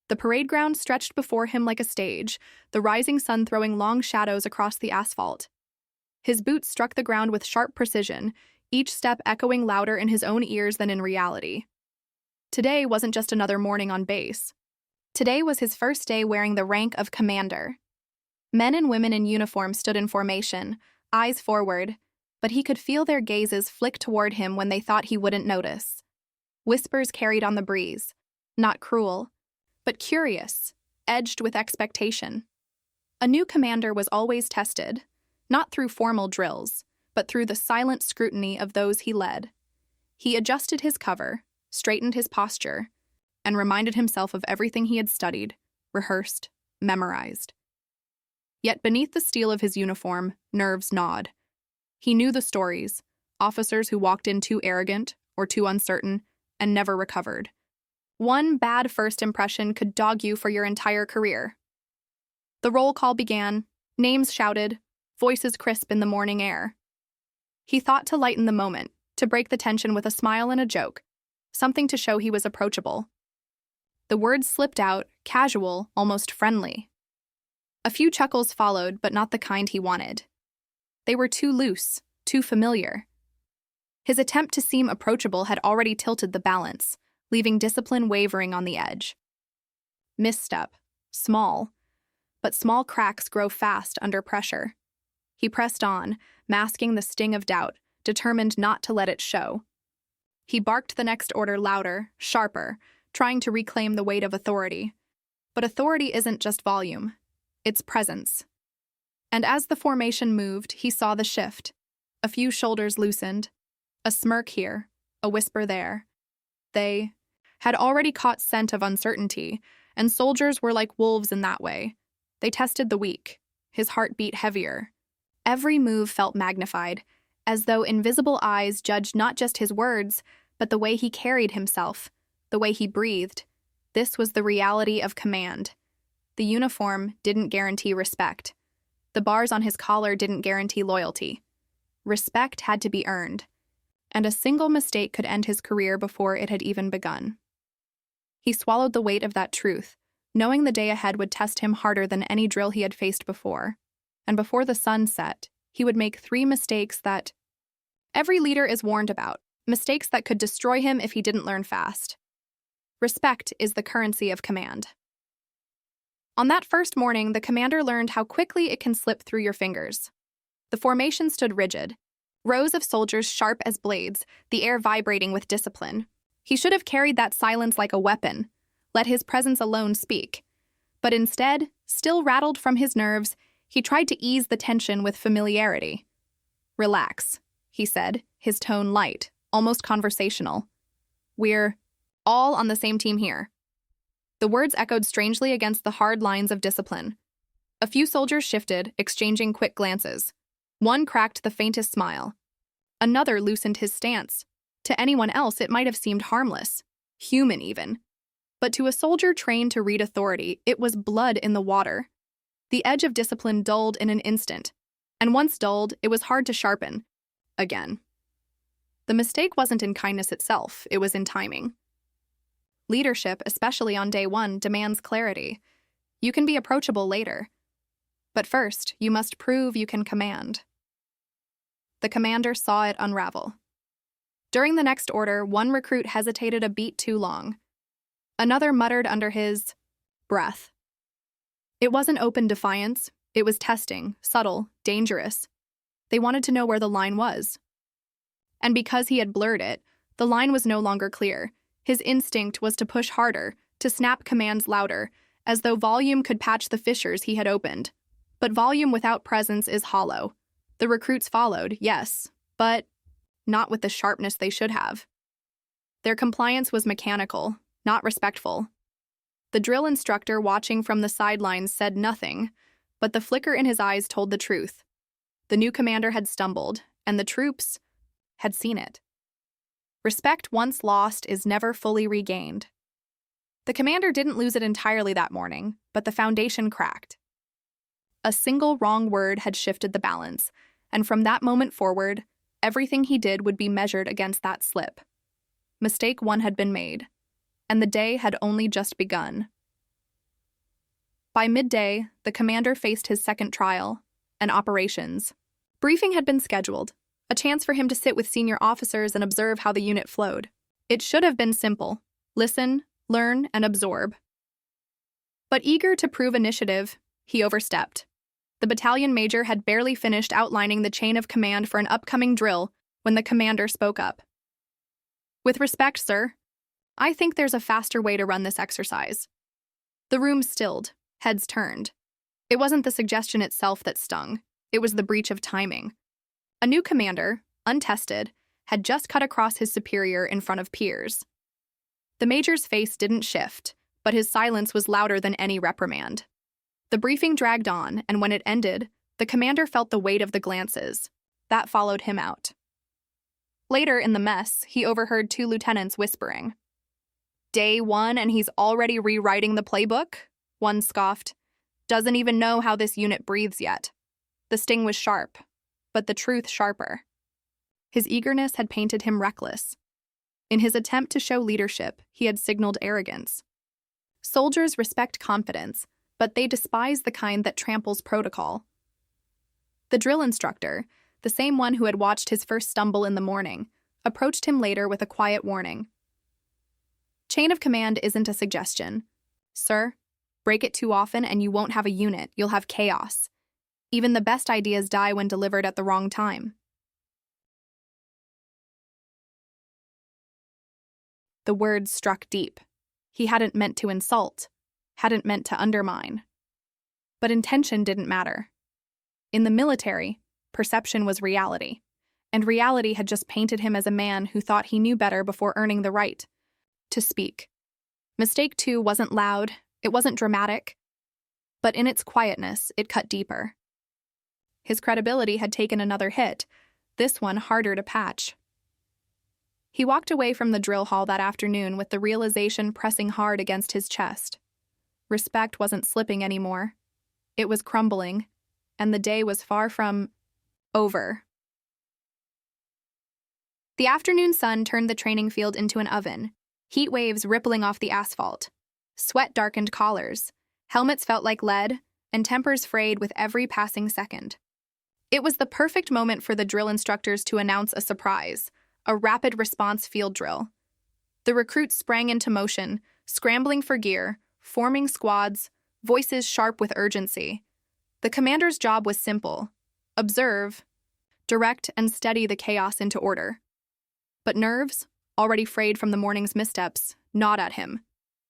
The parade ground stretched before him like a stage, the rising sun throwing long shadows across the asphalt. His boots struck the ground with sharp precision, each step echoing louder in his own ears than in reality. Today wasn't just another morning on base. Today was his first day wearing the rank of commander. Men and women in uniform stood in formation, eyes forward, but he could feel their gazes flick toward him when they thought he wouldn't notice. Whispers carried on the breeze, not cruel, but curious, edged with expectation. A new commander was always tested, not through formal drills, but through the silent scrutiny of those he led. He adjusted his cover, straightened his posture, and reminded himself of everything he had studied, rehearsed, memorized. Yet beneath the steel of his uniform, nerves gnawed. He knew the stories, officers who walked in too arrogant or too uncertain and never recovered. One bad first impression could dog you for your entire career. The roll call began, names shouted, voices crisp in the morning air. He thought to lighten the moment, to break the tension with a smile and a joke, something to show he was approachable. The words slipped out, casual, almost friendly. A few chuckles followed, but not the kind he wanted. They were too loose, too familiar. His attempt to seem approachable had already tilted the balance, leaving discipline wavering on the edge. Misstep, small, but small cracks grow fast under pressure. He pressed on, masking the sting of doubt, determined not to let it show. He barked the next order louder, sharper, trying to reclaim the weight of authority. But authority isn't just volume, it's presence. And as the formation moved, he saw the shift. A few shoulders loosened, a smirk here, a whisper there. They had already caught scent of uncertainty, and soldiers were like wolves in that way. They tested the weak. His heart beat heavier. Every move felt magnified, as though invisible eyes judged not just his words, but the way he carried himself, the way he breathed. This was the reality of command. The uniform didn't guarantee respect. The bars on his collar didn't guarantee loyalty. Respect had to be earned, and a single mistake could end his career before it had even begun. He swallowed the weight of that truth, knowing the day ahead would test him harder than any drill he had faced before. And before the sun set, he would make 3 mistakes that every leader is warned about, mistakes that could destroy him if he didn't learn fast. Respect is the currency of command. On that first morning, the commander learned how quickly it can slip through your fingers. The formation stood rigid, rows of soldiers sharp as blades, the air vibrating with discipline. He should have carried that silence like a weapon, let his presence alone speak. But instead, still rattled from his nerves, he tried to ease the tension with familiarity. "Relax," he said, his tone light, almost conversational. "We're all on the same team here." The words echoed strangely against the hard lines of discipline. A few soldiers shifted, exchanging quick glances. One cracked the faintest smile. Another loosened his stance. To anyone else, it might have seemed harmless, human even. But to a soldier trained to read authority, it was blood in the water. The edge of discipline dulled in an instant, and once dulled, it was hard to sharpen again. The mistake wasn't in kindness itself, it was in timing. Leadership, especially on day 1, demands clarity. You can be approachable later, but first, you must prove you can command. The commander saw it unravel. During the next order, one recruit hesitated a beat too long. Another muttered under his breath. It wasn't open defiance, it was testing, subtle, dangerous. They wanted to know where the line was. And because he had blurred it, the line was no longer clear. His instinct was to push harder, to snap commands louder, as though volume could patch the fissures he had opened. But volume without presence is hollow. The recruits followed, yes, but not with the sharpness they should have. Their compliance was mechanical, not respectful. The drill instructor watching from the sidelines said nothing, but the flicker in his eyes told the truth. The new commander had stumbled, and the troops had seen it. Respect once lost is never fully regained. The commander didn't lose it entirely that morning, but the foundation cracked. A single wrong word had shifted the balance, and from that moment forward, everything he did would be measured against that slip. Mistake 1 had been made, and the day had only just begun. By midday, the commander faced his second trial, and operations. Briefing had been scheduled, a chance for him to sit with senior officers and observe how the unit flowed. It should have been simple: listen, learn, and absorb. But eager to prove initiative, he overstepped. The battalion major had barely finished outlining the chain of command for an upcoming drill when the commander spoke up. "With respect, sir, I think there's a faster way to run this exercise." The room stilled, heads turned. It wasn't the suggestion itself that stung, it was the breach of timing. A new commander, untested, had just cut across his superior in front of peers. The major's face didn't shift, but his silence was louder than any reprimand. The briefing dragged on, and when it ended, the commander felt the weight of the glances. That followed him out. Later in the mess, he overheard two lieutenants whispering. "Day 1 and he's already rewriting the playbook?" One scoffed. "Doesn't even know how this unit breathes yet." The sting was sharp, but the truth sharper. His eagerness had painted him reckless. In his attempt to show leadership, he had signaled arrogance. Soldiers respect confidence, but they despise the kind that tramples protocol. The drill instructor, the same one who had watched his first stumble in the morning, approached him later with a quiet warning. "Chain of command isn't a suggestion. Sir, break it too often and you won't have a unit, you'll have chaos. Even the best ideas die when delivered at the wrong time." The words struck deep. He hadn't meant to insult, hadn't meant to undermine. But intention didn't matter. In the military, perception was reality, and reality had just painted him as a man who thought he knew better before earning the right to speak. Mistake 2 wasn't loud, it wasn't dramatic, but in its quietness, it cut deeper. His credibility had taken another hit, this one harder to patch. He walked away from the drill hall that afternoon with the realization pressing hard against his chest. Respect wasn't slipping anymore. It was crumbling, and the day was far from over. The afternoon sun turned the training field into an oven, heat waves rippling off the asphalt. Sweat darkened collars, helmets felt like lead, and tempers frayed with every passing second. It was the perfect moment for the drill instructors to announce a surprise, a rapid response field drill. The recruits sprang into motion, scrambling for gear, forming squads, voices sharp with urgency. The commander's job was simple: observe, direct, and steady the chaos into order. But nerves, already frayed from the morning's missteps, gnawed at him.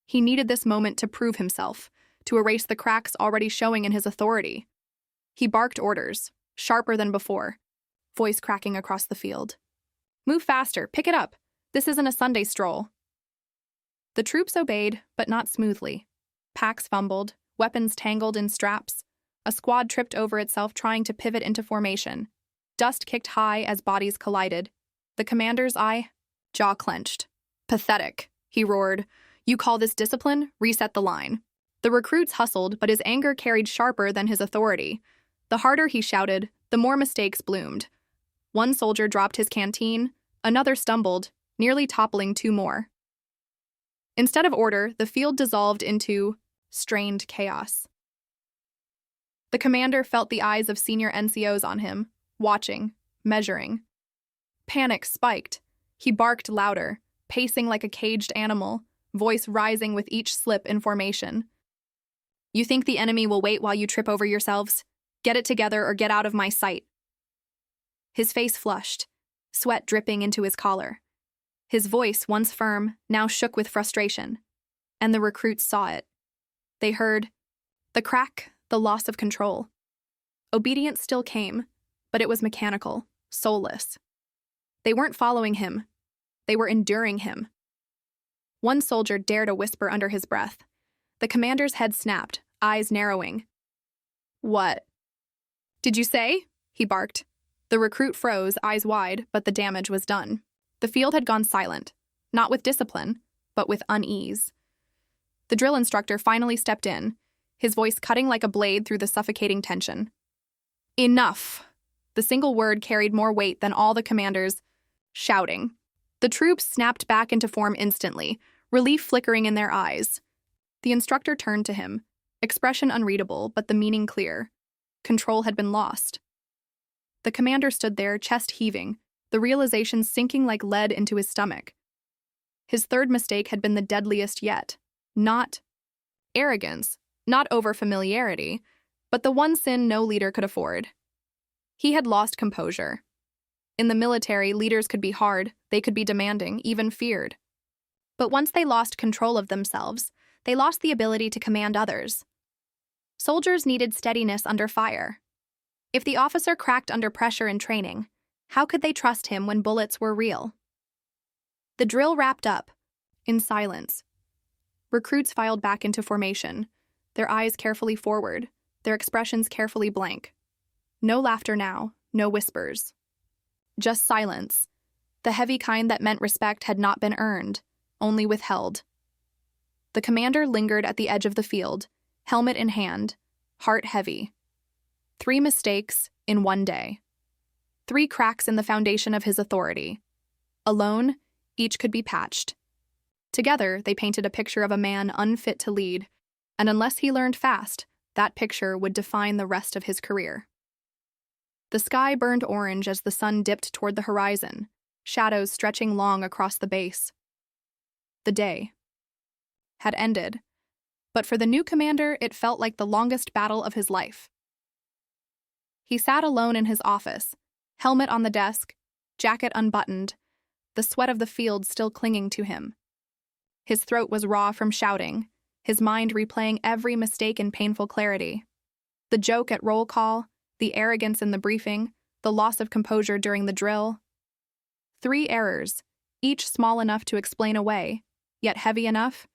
He needed this moment to prove himself, to erase the cracks already showing in his authority. He barked orders, sharper than before, voice cracking across the field. "Move faster, pick it up. This isn't a Sunday stroll." The troops obeyed, but not smoothly. Packs fumbled, weapons tangled in straps. A squad tripped over itself trying to pivot into formation. Dust kicked high as bodies collided. The commander's jaw clenched. "Pathetic," he roared. "You call this discipline? Reset the line." The recruits hustled, but his anger carried sharper than his authority. The harder he shouted, the more mistakes bloomed. One soldier dropped his canteen, another stumbled, nearly toppling two more. Instead of order, the field dissolved into strained chaos. The commander felt the eyes of senior NCOs on him, watching, measuring. Panic spiked. He barked louder, pacing like a caged animal, voice rising with each slip in formation. "You think the enemy will wait while you trip over yourselves? Get it together or get out of my sight." His face flushed, sweat dripping into his collar. His voice, once firm, now shook with frustration. And the recruits saw it. They heard the crack, the loss of control. Obedience still came, but it was mechanical, soulless. They weren't following him. They were enduring him. One soldier dared a whisper under his breath. The commander's head snapped, eyes narrowing. "What did you say?" he barked. The recruit froze, eyes wide, but the damage was done. The field had gone silent, not with discipline, but with unease. The drill instructor finally stepped in, his voice cutting like a blade through the suffocating tension. "Enough!" The single word carried more weight than all the commanders' shouting. The troops snapped back into form instantly, relief flickering in their eyes. The instructor turned to him, Expression unreadable, but the meaning clear. Control had been lost. The commander stood there, chest heaving, the realization sinking like lead into his stomach. His third mistake had been the deadliest yet. Not arrogance, not overfamiliarity, but the one sin no leader could afford. He had lost composure. In the military, leaders could be hard, they could be demanding, even feared. But once they lost control of themselves, they lost the ability to command others. Soldiers needed steadiness under fire. If the officer cracked under pressure in training, how could they trust him when bullets were real? The drill wrapped up, in silence. Recruits filed back into formation, their eyes carefully forward, their expressions carefully blank. No laughter now, no whispers. Just silence, the heavy kind that meant respect had not been earned, only withheld. The commander lingered at the edge of the field, helmet in hand, heart heavy. 3 mistakes in one day. 3 cracks in the foundation of his authority. Alone, each could be patched. Together, they painted a picture of a man unfit to lead, and unless he learned fast, that picture would define the rest of his career. The sky burned orange as the sun dipped toward the horizon, shadows stretching long across the base. The day had ended, but for the new commander, it felt like the longest battle of his life. He sat alone in his office, helmet on the desk, jacket unbuttoned, the sweat of the field still clinging to him. His throat was raw from shouting, his mind replaying every mistake in painful clarity. The joke at roll call, the arrogance in the briefing, the loss of composure during the drill. 3 errors, each small enough to explain away, yet heavy enough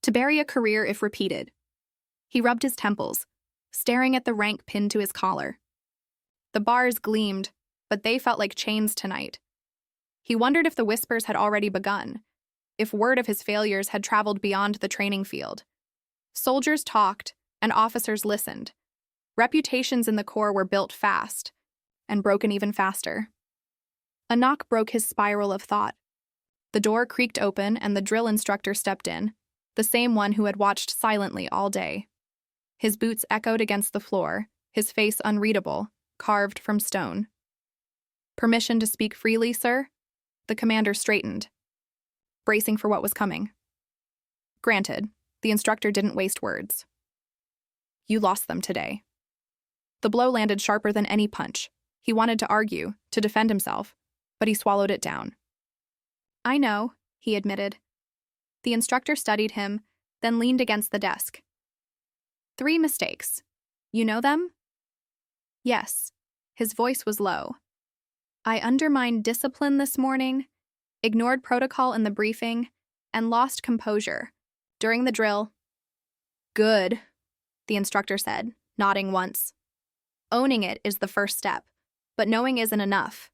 to bury a career if repeated. He rubbed his temples, staring at the rank pinned to his collar. The bars gleamed, but they felt like chains tonight. He wondered if the whispers had already begun, if word of his failures had traveled beyond the training field. Soldiers talked, and officers listened. Reputations in the Corps were built fast, and broken even faster. A knock broke his spiral of thought. The door creaked open, and the drill instructor stepped in, the same one who had watched silently all day. His boots echoed against the floor, his face unreadable, carved from stone. "Permission to speak freely, sir?" The commander straightened, bracing for what was coming. Granted, the instructor didn't waste words. "You lost them today." The blow landed sharper than any punch. He wanted to argue, to defend himself, but he swallowed it down. "I know," he admitted. The instructor studied him, then leaned against the desk. 3 mistakes. You know them?" "Yes." His voice was low. "I undermined discipline this morning, ignored protocol in the briefing, and lost composure during the drill." "Good," the instructor said, nodding once. "Owning it is the first step, but knowing isn't enough.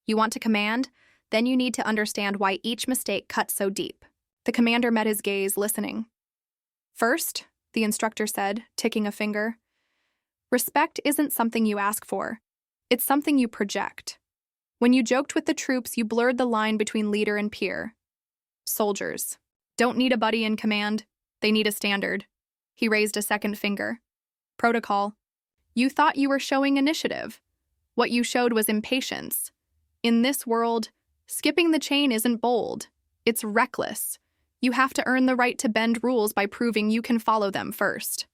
You want to command? Then you need to understand why each mistake cut so deep." The commander met his gaze, listening. "First," the instructor said, ticking a finger, "respect isn't something you ask for. It's something you project. When you joked with the troops, you blurred the line between leader and peer. Soldiers don't need a buddy in command. They need a standard." He raised a second finger. "Protocol. You thought you were showing initiative. What you showed was impatience. In this world, skipping the chain isn't bold. It's reckless. You have to earn the right to bend rules by proving you can follow them first."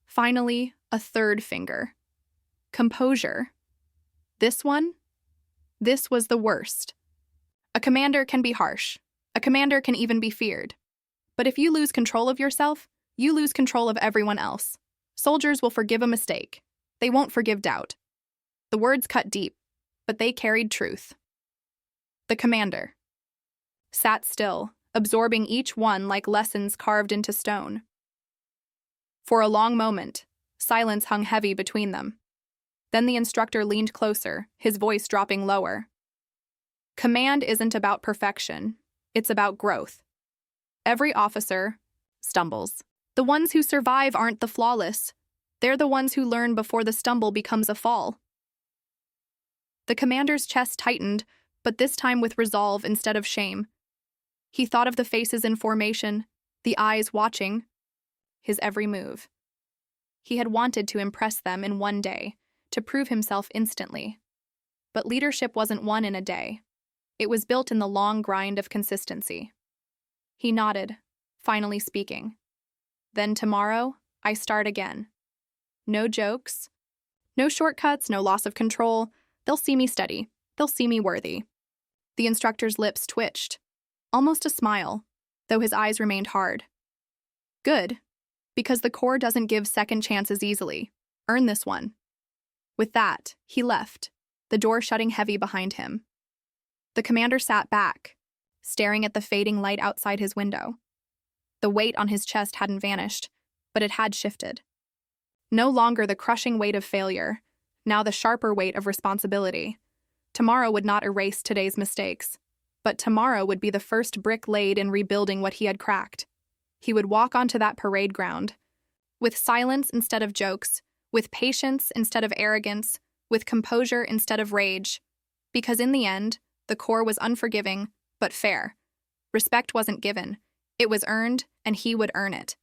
Finally, a third finger. Composure. This was the worst. A commander can be harsh. A commander can even be feared. But if you lose control of yourself, you lose control of everyone else. Soldiers will forgive a mistake. They won't forgive doubt. The words cut deep, but they carried truth. The commander sat still, absorbing each one like lessons carved into stone. For a long moment, silence hung heavy between them. Then the instructor leaned closer, his voice dropping lower. "Command isn't about perfection. It's about growth. Every officer stumbles. The ones who survive aren't the flawless. They're the ones who learn before the stumble becomes a fall." The commander's chest tightened, but this time with resolve instead of shame. He thought of the faces in formation, the eyes watching his every move. He had wanted to impress them in one day, to prove himself instantly. But leadership wasn't won in a day. It was built in the long grind of consistency. He nodded, finally speaking. Then tomorrow, I start again. No jokes. No shortcuts, no loss of control. They'll see me steady. They'll see me worthy. The instructor's lips twitched. Almost a smile, though his eyes remained hard. Good, because the Corps doesn't give second chances easily. Earn this one. With that, he left, the door shutting heavy behind him. The commander sat back, staring at the fading light outside his window. The weight on his chest hadn't vanished, but it had shifted. No longer the crushing weight of failure, now the sharper weight of responsibility. Tomorrow would not erase today's mistakes, but tomorrow would be the first brick laid in rebuilding what he had cracked. He would walk onto that parade ground, with silence instead of jokes, with patience instead of arrogance, with composure instead of rage, because in the end, the Corps was unforgiving, but fair. Respect wasn't given. It was earned, and he would earn it.